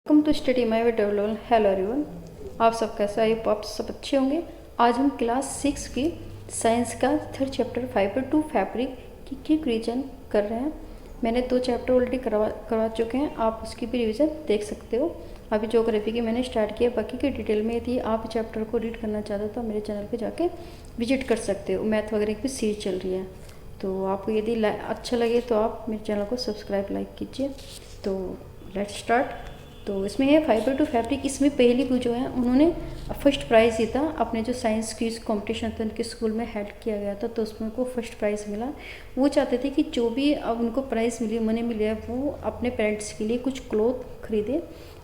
Welcome to study my way develop. Hello everyone, आप सब कैसे आए? आप सब अच्छे होंगे। आज हम क्लास 6 की साइंस का third chapter fibre to fabric की क्विक रिवीजन कर रहे हैं। मैंने 2 चैप्टर ऑलरेडी करवा चुके हैं, आप उसकी भी रिवीजन देख सकते हो। अभी ज्योग्राफी की मैंने स्टार्ट किया, बाकी की डिटेल में यदि आप चैप्टर को रीड करना चाहते हो तो मेरे चैनल पर जाके विजिट कर सकते हो। मैथ वगैरह की भी सीरीज चल रही है, तो आपको यदि अच्छा लगे तो आप मेरे चैनल को सब्सक्राइब लाइक कीजिए। तो लेट्स स्टार्ट। तो इसमें है फाइबर टू फैब्रिक। इसमें पहली को जो है उन्होंने फर्स्ट प्राइज़ जीता। अपने जो साइंस की कंपटीशन था उनके स्कूल में हेल्ड किया गया था, तो उसमें उनको फर्स्ट प्राइज़ मिला। वो चाहते थे कि जो भी अब उनको प्राइज़ मिली, मनी मिली है, वो अपने पेरेंट्स के लिए कुछ क्लॉथ खरीदे।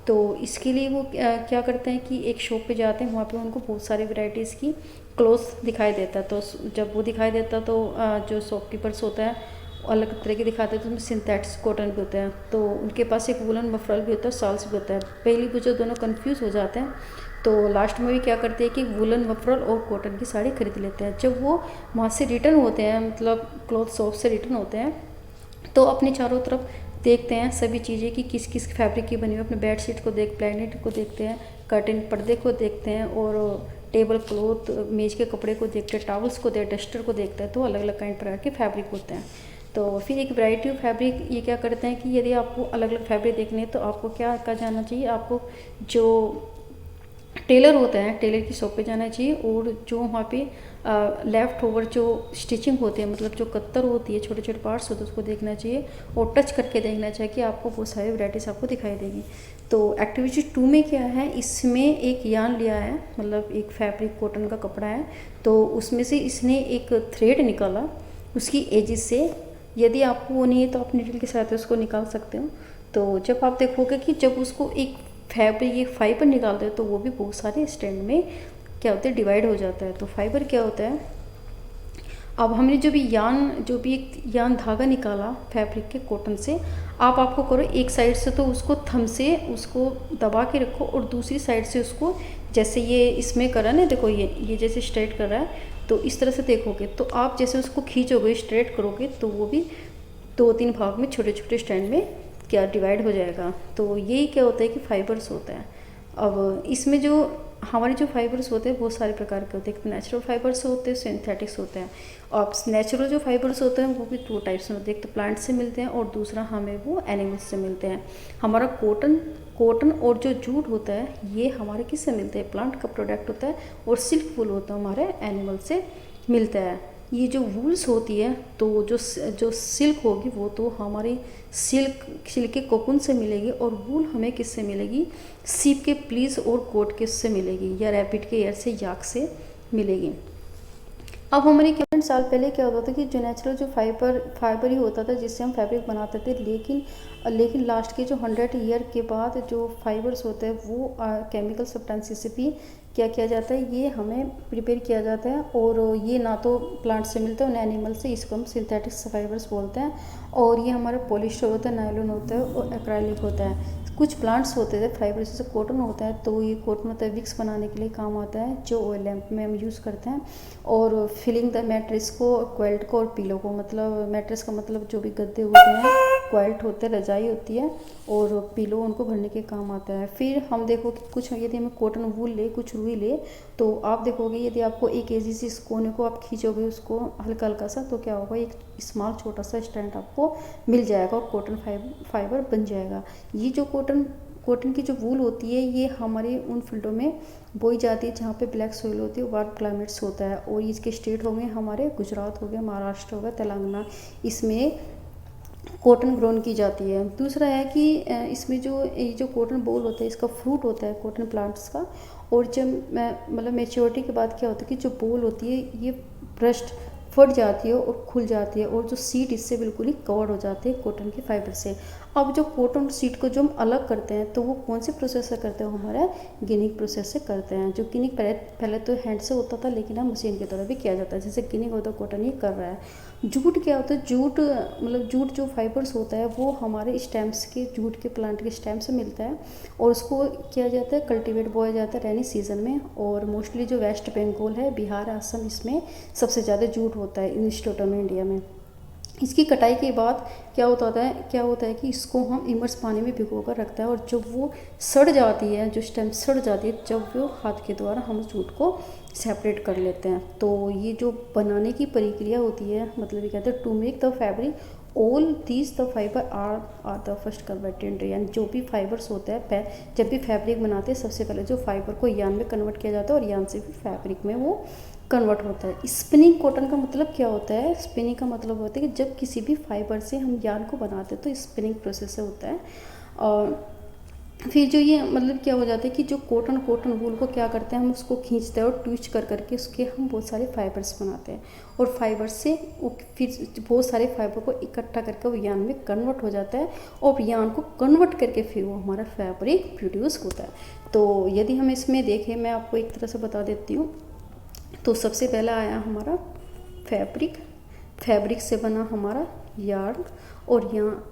तो इसके लिए वो क्या करते हैं कि एक शॉप पे जाते हैं, वहाँ पे उनको बहुत सारी वैरायटीज़ की क्लॉथ दिखाई देता। तो जब वो दिखाई देता तो जो शॉपकीपर्स होता है अलग तरह के दिखाते हैं, तो उसमें सिंथेटिक्स कॉटन भी होते हैं, तो उनके पास एक वुलन मफरल भी होता है, शॉल्स भी होता है। पहली वो जो दोनों कंफ्यूज हो जाते हैं, तो लास्ट में भी क्या करते हैं कि वुलन मफरल और कॉटन की साड़ी खरीद लेते हैं। जब वो वहाँ से रिटर्न होते हैं, मतलब क्लॉथ शॉप से रिटर्न होते हैं, तो अपने चारों तरफ देखते हैं सभी चीज़ें कि किस किस फैब्रिक की बनी हुई। अपने बेड शीट को प्लेनेट को देखते हैं, कर्टन पर्दे को देखते हैं, और टेबल क्लॉथ मेज के कपड़े को देखते हैं, टॉवल्स को देखते हैं, डस्टर को देखते हैं। तो अलग अलग काइंड प्रकार के फैब्रिक होते हैं। तो फिर एक वैरायटी ऑफ फैब्रिक ये क्या करते हैं कि यदि आपको अलग अलग फैब्रिक देखने हैं तो आपको क्या का जाना चाहिए, आपको जो टेलर होता है टेलर की शॉप पे जाना चाहिए, और जो वहाँ पे लेफ़्ट ओवर जो स्टिचिंग होते हैं, मतलब जो कत्तर होती है, छोटे छोटे पार्ट्स होते हैं, उसको देखना चाहिए और टच करके देखना चाहिए कि आपको बहुत सारी वैराइटीज़ आपको दिखाई देगी। तो एक्टिविटी 2 में क्या है, इसमें एक यान लिया है, मतलब एक फैब्रिक कॉटन का कपड़ा है, तो उसमें से इसने एक थ्रेड निकाला उसकी एजिस से। यदि आपको वो नहीं है तो आप नीडल के साथ उसको निकाल सकते हो। तो जब आप देखोगे कि जब उसको एक फैब्रिक एक फाइबर निकालते हैं तो वो भी बहुत सारे स्टैंड में क्या होता है, डिवाइड हो जाता है। तो फाइबर क्या होता है, अब हमने जो भी एक यान धागा निकाला फैब्रिक के कॉटन से, आपको करो एक साइड से तो उसको थंब से उसको दबा के रखो, और दूसरी साइड से उसको जैसे ये इसमें करा ना, देखो ये जैसे स्ट्रेट कर रहा है, तो इस तरह से देखोगे तो आप जैसे उसको खींचोगे स्ट्रेट करोगे तो वो भी 2-3 भाग में छोटे छोटे स्टैंड में क्या डिवाइड हो जाएगा। तो यही क्या होता है कि फाइबर्स होता है। अब इसमें जो हमारे जो फाइबर्स होते हैं बहुत सारे प्रकार के होते हैं। एक नेचुरल फाइबर्स होते हैं, सिंथेटिक्स होते हैं। और नेचुरल जो फाइबर्स होते हैं वो भी 2 टाइप्स में होते हैं, एक तो प्लांट से मिलते हैं और दूसरा हमें वो एनिमल्स से मिलते हैं। हमारा कॉटन और जो जूट होता है ये हमारे किससे मिलते हैं, प्लांट का प्रोडक्ट होता है, और सिल्क वूल होता है हमारे एनिमल से मिलता है। ये जो वूल्स होती है, तो जो सिल्क होगी वो तो हमारी सिल्क के कोकून से मिलेगी, और वूल हमें किससे मिलेगी, सीप के प्लीज और कोट किससे मिलेगी, या रैबिट के एयर से, याक से मिलेगी। अब हमारे 1 साल पहले क्या होता था कि जो नेचुरल जो फाइबर ही होता था जिससे हम फैब्रिक बनाते थे, लेकिन लास्ट के जो 100 ईयर के बाद जो फाइबर्स होते हैं वो केमिकल सब्सटेंसेस से भी क्या किया जाता है, ये हमें प्रिपेयर किया जाता है, और ये ना तो प्लांट से मिलता है ना एनिमल से। इसको हम सिंथेटिक फाइबर्स बोलते हैं, और ये हमारा पॉलिस्टर होता है, नायलॉन होता है, और एक्राइलिक होता है। कुछ प्लांट्स होते थे फाइबर, जैसे कॉटन होता है, तो ये कॉटन होता है विक्स बनाने के लिए काम आता है, जो ऑयल लैम्प में हम यूज़ करते हैं। और फिलिंग द मैट्रेस को, क्वेल्ट को और पिलो को, मतलब मैट्रेस का मतलब जो भी गद्दे होते हैं, क्वेल्ट होते हैं रजाई होती है, और पिलो उनको भरने के काम आता है। फिर हम देखो कि कुछ यदि हमें कॉटन वूल ले, कुछ रुई ले, तो आप देखोगे यदि आपको एक एजी से इस कोने को आप खींचोगे उसको हल्का हल्का सा, तो क्या होगा, एक स्मॉल छोटा सा स्टैंड आपको मिल जाएगा और कॉटन फाइबर बन जाएगा। ये जो कॉटन की जो वूल होती है ये हमारे उन फील्डों में बोई जाती है जहाँ पे ब्लैक सोइल होती है, वार्म क्लाइमेट्स होता है, और इसके स्टेट हो गए हमारे गुजरात हो गया, महाराष्ट्र हो गया, तेलंगाना, इसमें कॉटन ग्रोन की जाती है। दूसरा है कि इसमें जो कॉटन बॉल होता है, इसका फ्रूट होता है कॉटन प्लांट्स का, और जब मतलब मेच्योरिटी के बाद क्या होता है कि जो बॉल होती है ये ब्रस्ट फट जाती है और खुल जाती है, और जो सीड इससे बिल्कुल ही कवर हो जाते हैं कॉटन के फाइबर से। अब जो कॉटन सीड को जो हम अलग करते हैं तो वो कौन से प्रोसेस से करते हैं, हमारा गिनिंग प्रोसेस से करते हैं। जो गिनिंग पहले तो हैंड से होता था, लेकिन अब मशीन के द्वारा भी किया जाता है, जैसे गिनिंग होता है कॉटन ये कर रहा है। जूट क्या होता है, जूट जो फाइबर्स होता है वो हमारे स्टेम्स के, जूट के प्लांट के स्टेम से मिलता है, और उसको किया जाता है कल्टीवेट बोया जाता है रेनी सीजन में। और मोस्टली जो वेस्ट बंगाल है, बिहार, असम, इसमें सबसे ज़्यादा जूट होता है इन स्टेटों में इंडिया में। इसकी कटाई के बाद क्या होता है कि इसको हम इमर्स पानी में भिगो कर रखते हैं, और जब वो सड़ जाती है, जो स्टेम सड़ जाती है, जब वो हाथ के द्वारा हम उस जूट को सेपरेट कर लेते हैं। तो ये जो बनाने की प्रक्रिया होती है, मतलब ये कहते हैं to make the fabric all these the fibre are the first converted, यानी जो भी फाइबर्स होता है, जब भी फैब्रिक बनाते हैं सबसे पहले जो फाइबर को यान में कन्वर्ट किया जाता है और यान से भी फैब्रिक में वो कन्वर्ट होता है। स्पिनिंग कॉटन का मतलब क्या होता है? स्पिनिंग का मतलब होता है कि जब किसी भी फाइबर से हम यान को बनाते हैं तो स्पिनिंग प्रोसेस से होता है। और फिर जो ये मतलब क्या हो जाता है कि जो कॉटन वूल को क्या करते हैं, हम उसको खींचते हैं और ट्विस्ट कर करके उसके हम बहुत सारे फाइबर्स बनाते हैं, और फाइबर से वो फिर बहुत सारे फाइबर को इकट्ठा करके वो यान में कन्वर्ट हो जाता है, और यान को कन्वर्ट करके फिर वो हमारा फैब्रिक प्रोड्यूस होता है। तो यदि हम इसमें देखें, मैं आपको एक तरह से बता देती हूँ। तो सबसे पहला आया हमारा फैब्रिक से बना हमारा यार्न, और यहाँ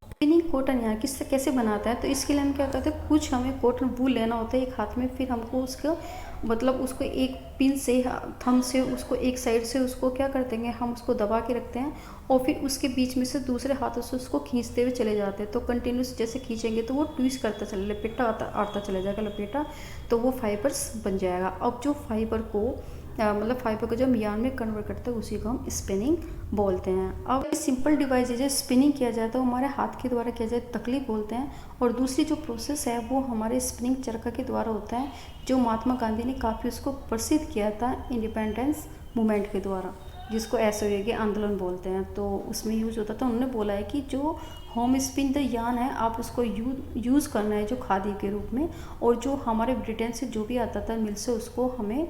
स्पिनिंग कॉटन यहाँ किससे कैसे बनाता है, तो इसके लिए हम क्या करते हैं, कुछ हमें कॉटन वूल लेना होता है एक हाथ में, फिर हमको उसको मतलब उसको एक पिन से थंब से उसको एक साइड से उसको क्या कर देंगे, हम उसको दबा के रखते हैं, और फिर उसके बीच में से दूसरे हाथों से उसको खींचते हुए चले जाते हैं। तो कंटिन्यूस जैसे खींचेंगे तो वो ट्विस्ट करता चले, लपेटा आता चला जाएगा लपेटा, तो वो फाइबर्स बन जाएगा। अब जो फाइबर को मतलब फाइबर को जब हम यार्न में कन्वर्ट करते हैं उसी को हम स्पिनिंग बोलते हैं। अब सिंपल डिवाइस जो स्पिनिंग किया जाए तो हमारे हाथ के द्वारा किया जाए तकली बोलते हैं, और दूसरी जो प्रोसेस है वो हमारे स्पिनिंग चरखा के द्वारा होता है, जो महात्मा गांधी ने काफ़ी उसको प्रसिद्ध किया था इंडिपेंडेंस मूवमेंट के द्वारा, जिसको असहयोग आंदोलन बोलते हैं। तो उसमें यूज होता था, उन्होंने बोला है कि जो होम स्पिन द यार्न है आप उसको यूज़ करना है जो खादी के रूप में, और जो हमारे ब्रिटेन से जो भी आता था मिल से उसको हमें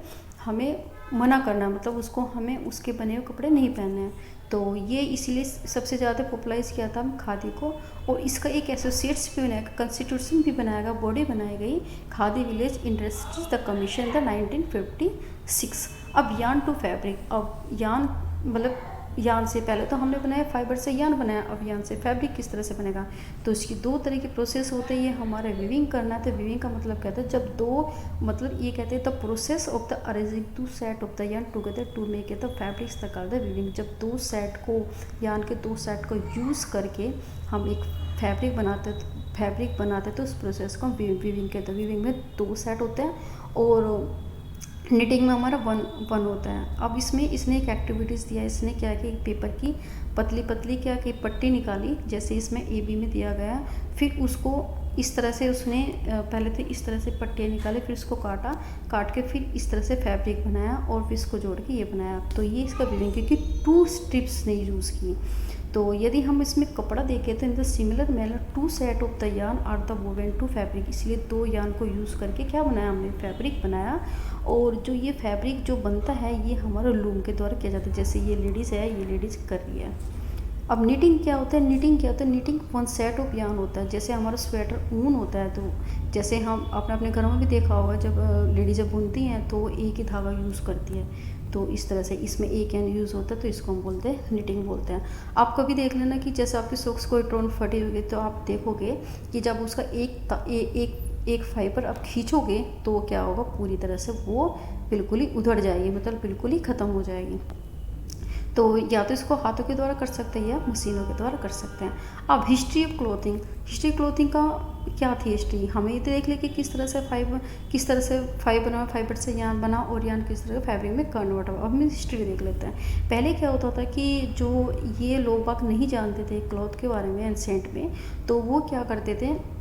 मना करना, मतलब उसको हमें उसके बने हुए कपड़े नहीं पहनने हैं। तो ये इसीलिए सबसे ज़्यादा पॉपुलराइज़ किया था खादी को, और इसका एक एसोसिएट्स भी बनाया, कॉन्स्टिट्यूशन भी बनाया गया, बॉडी बनाई गई, khadi village industries the commission the 1956। अब यार्न टू फैब्रिक, अब यार्न मतलब यार्न से पहले तो हमने बनाया फाइबर से यार्न बनाया, अब यार्न से फैब्रिक किस तरह से बनेगा, तो इसकी दो तरह की प्रोसेस होते हैं। ये हमारे विविंग करना है, तो विविंग का मतलब कहते हैं जब दो मतलब ये कहते हैं the process of the arranging two set of the yarn together to make the fabrics the called the weaving. जब दो सेट को यार्न के दो सेट को यूज़ करके हम एक फैब्रिक बनाते तो उस प्रोसेस को हम विविंग कहते हैं। विविंग में दो सेट होते हैं और निटिंग में हमारा वन होता है। अब इसने एक एक्टिविटीज़ दिया, इसने क्या कि एक पेपर की पतली क्या कि पट्टी निकाली, जैसे इसमें AB में दिया गया, फिर उसको इस तरह से उसने पहले तो इस तरह से पट्टियाँ निकाली, फिर उसको काट के फिर इस तरह से फैब्रिक बनाया, और फिर इसको जोड़ के ये बनाया। तो ये इसका विविंग, क्योंकि 2 स्ट्रिप्स ने यूज़ की। तो यदि हम इसमें कपड़ा देखें तो in the similar manner 2 set of the yarn are the woven to fabric, इसलिए 2 यार्न को यूज़ करके क्या बनाया हमने, फैब्रिक बनाया। और जो ये फैब्रिक जो बनता है ये हमारा लूम के द्वारा किया जाता है, जैसे ये लेडीज़ है, ये लेडीज़ कर रही है। अब निटिंग क्या होता है, निटिंग 1 सेट ऑफ यार्न होता है। जैसे हमारा स्वेटर ऊन होता है, तो जैसे हम अपने घरों में भी देखा होगा, जब लेडीज़ जब बुनती हैं तो एक ही धागा यूज़ करती है, तो इस तरह से इसमें एक यार्न यूज़ होता है, तो इसको हम बोलते हैं निटिंग बोलते हैं। आप कभी देख लेना कि जैसे आपकी सॉक्स कोई टोन फटी होगी तो आप देखोगे कि जब उसका एक फाइबर आप खींचोगे तो क्या होगा, पूरी तरह से वो बिल्कुल ही उधड़ जाएगी, मतलब बिल्कुल ही ख़त्म हो जाएगी। तो या तो इसको हाथों के द्वारा कर सकते हैं या मशीनों के द्वारा कर सकते हैं। अब हिस्ट्री ऑफ क्लोथिंग का क्या थी हिस्ट्री, हमें ये तो देख ले कि किस तरह से फाइबर से यार्न बना, और यार्न किस तरह फैब्रिक में कन्वर्ट हुआ। अब हम हिस्ट्री देख लेते हैं। पहले क्या होता था कि जो ये लोग बाग नहीं जानते थे क्लॉथ के बारे में एंसेंट में, तो वो क्या करते थे,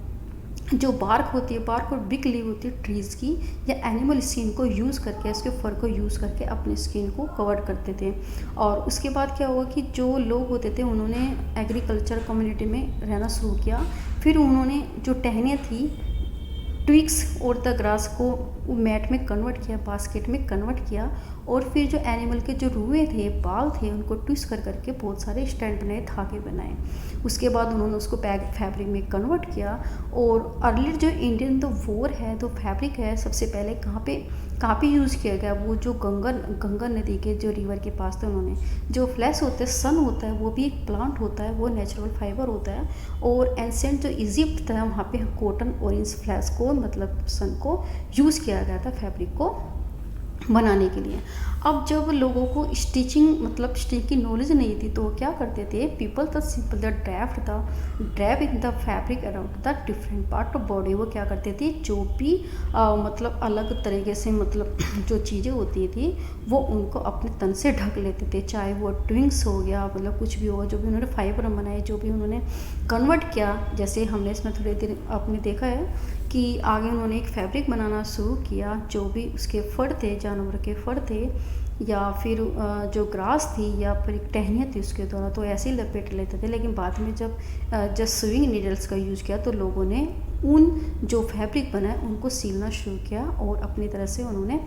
जो बार्क और बिग लीव होती है ट्रीज़ की या एनिमल स्किन को यूज़ करके, इसके फर को यूज़ करके अपनी स्किन को कवर करते थे। और उसके बाद क्या हुआ कि जो लोग होते थे उन्होंने एग्रीकल्चर कम्युनिटी में रहना शुरू किया, फिर उन्होंने जो टहनियाँ थी ट्विक्स और द ग्रास को मैट में कन्वर्ट किया, बास्केट में कन्वर्ट किया, और फिर जो एनिमल के जो रुए थे, बाल थे, उनको ट्विस्ट कर करके बहुत सारे स्टैंड बनाए, धागे बनाए। उसके बाद उन्होंने उसको फैब्रिक में कन्वर्ट किया। और अर्लियर जो इंडियन तो वोर है, तो फैब्रिक है, सबसे पहले कहाँ पे यूज़ किया गया, वो जो गंगा नदी के जो रिवर के पास थे, उन्होंने जो फ्लैश होते हैं, सन होता है, वो भी एक प्लांट होता है, वो नेचुरल फाइबर होता है। और एंसेंट जो इजिप्ट था, वहाँ पे कॉटन ऑरेंज फ्लैश को मतलब सन को यूज़ किया गया था फैब्रिक को बनाने के लिए। अब जब लोगों को स्टिचिंग मतलब स्टिच की नॉलेज नहीं थी तो वो क्या करते थे, people the simple the drape in the fabric around the different part of body. वो क्या करते थे, जो भी मतलब अलग तरीके से मतलब जो चीज़ें होती थी वो उनको अपने तन से ढक लेते थे, चाहे वो ट्विंग्स हो गया, मतलब कुछ भी होगा, जो भी उन्होंने फाइबर बनाए, जो भी उन्होंने कन्वर्ट किया। जैसे हमने इसमें थोड़ी देर आपने देखा है कि आगे उन्होंने एक फैब्रिक बनाना शुरू किया, जो भी उसके फर थे, जानवर के फर थे, या फिर जो ग्रास थी या फिर एक टहनियाँ थी उसके द्वारा, तो ऐसे ही लपेट लेते थे। लेकिन बाद में जब स्विंग नीडल्स का यूज़ किया तो लोगों ने उन जो फैब्रिक बनाए उनको सीलना शुरू किया और अपनी तरह से उन्होंने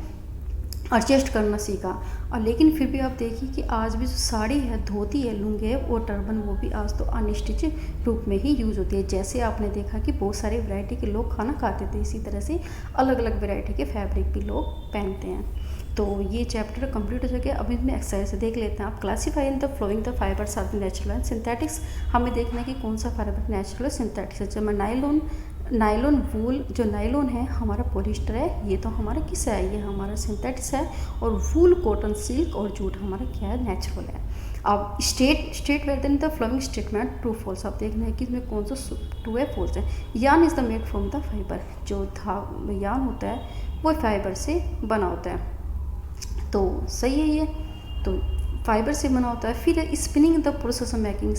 एडजस्ट करना सीखा। और लेकिन फिर भी आप देखिए कि आज भी जो साड़ी है, धोती है, लुंगी है और टर्बन, वो भी आज तो अनस्टिच रूप में ही यूज़ होती है। जैसे आपने देखा कि बहुत सारी वैरायटी के लोग खाना खाते थे, इसी तरह से अलग अलग वैरायटी के फैब्रिक भी लोग पहनते हैं। तो ये चैप्टर कंप्लीट हो चुके हैं। अब इसमें एक्सरसाइज से देख लेते हैं। आप classify in the following the fibres are the natural and synthetics. हमें देखना है कि कौन सा फाइबर नेचुरल और सिंथेटिक्स है। जब नायलॉन वूल, जो नायलॉन है हमारा पॉलिस्टर है, ये तो हमारा किस है, ये हमारा सिंथेटिक्स है। और वूल, कॉटन, सिल्क और जूट हमारा क्या है, नेचुरल है। अब state whether then the following statement true false. आप देखना है कि इसमें कौन सा ट्रू है, फॉल्स है। यान is the made from the fibre. जो यान होता है वो फाइबर से बना होता है, तो सही है ये, तो फाइबर से बना होता है। फिर spinning the process of making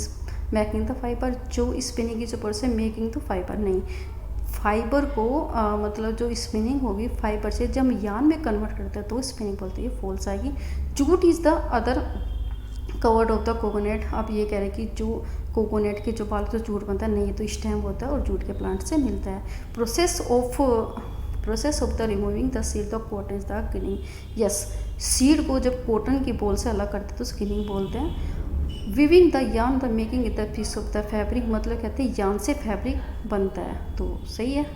the fibre. जो स्पिनिंग की जो प्रोसेस, मेकिंग तो फाइबर नहीं, फाइबर को मतलब जो स्पिनिंग होगी फाइबर से जब यान में कन्वर्ट करते हैं तो स्पिनिंग बोलते हैं, ये फॉल्स आएगी। Jute is the other covered of the coconut. आप ये कह रहे हैं कि जो कोकोनट के जो बाल से जूट बनता है, नहीं, ये तो स्टेम होता है और जूट के प्लांट से मिलता है। Process of the removing the seed the cotton is the skinning. Yes, seed को जब कॉटन की बोल से अलग करते हैं तो स्किनिंग बोलते हैं। Weaving the yarn the making the piece of the fabric, मतलब कहते हैं यान से फैब्रिक बनता है, तो सही है।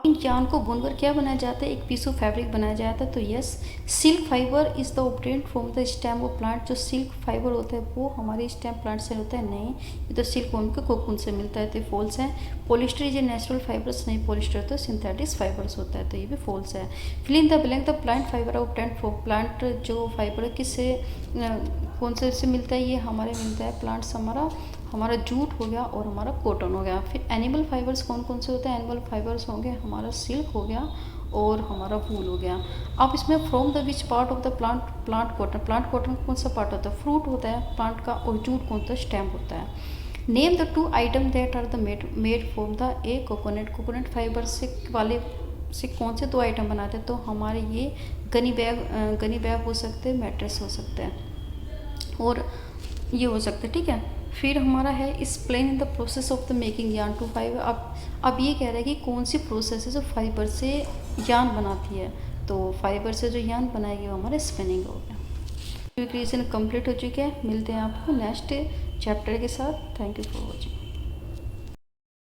इन यान को बुनकर क्या बनाया जाता है, एक पीस ऑफ फैब्रिक बनाया जाता है, तो yes. Silk fibre is the obtained from the stem of plant. जो सिल्क फाइबर होता है वो हमारे स्टेम प्लांट से होता है, नहीं, ये तो सिल्क वर्म के कोकून से मिलता है, तो ये फॉल्स है। Polyester is a natural fibres, नहीं, पॉलिस्टर तो सिंथेटिक फाइबर्स होता है, तो ये भी फॉल्स है। Fill in the blank the plant fibre obtained from plant. जो फाइबर किससे कौन से मिलता है, ये हमारे मिलता है प्लांट्स, हमारा जूट हो गया और हमारा कॉटन हो गया। फिर एनिमल फाइबर्स कौन कौन से होते हैं, एनिमल फाइबर्स होंगे हमारा सिल्क हो गया और हमारा वूल हो गया। अब इसमें from the which part of the plant cotton कौन सा पार्ट होता है, फ्रूट होता है प्लांट का, और जूट कौन सा, स्टेम होता है। Name the 2 item that are the made from the a coconut fibre से कौन से 2 आइटम बनाते हैं, तो हमारे ये गनी बैग हो सकते हैं, मैट्रेस हो सकते हैं और ये हो सकते हैं, ठीक है। फिर हमारा है explain in the process of the making यान टू फाइबर। अब ये कह रहा है कि कौन सी प्रोसेस है जो फाइबर से यान बनाती है, तो फाइबर से जो यान बनाएगी वो हमारा स्पिनिंग हो गया। क्रिएशन कंप्लीट हो चुकी है। मिलते हैं आपको नेक्स्ट चैप्टर के साथ। Thank you for watching.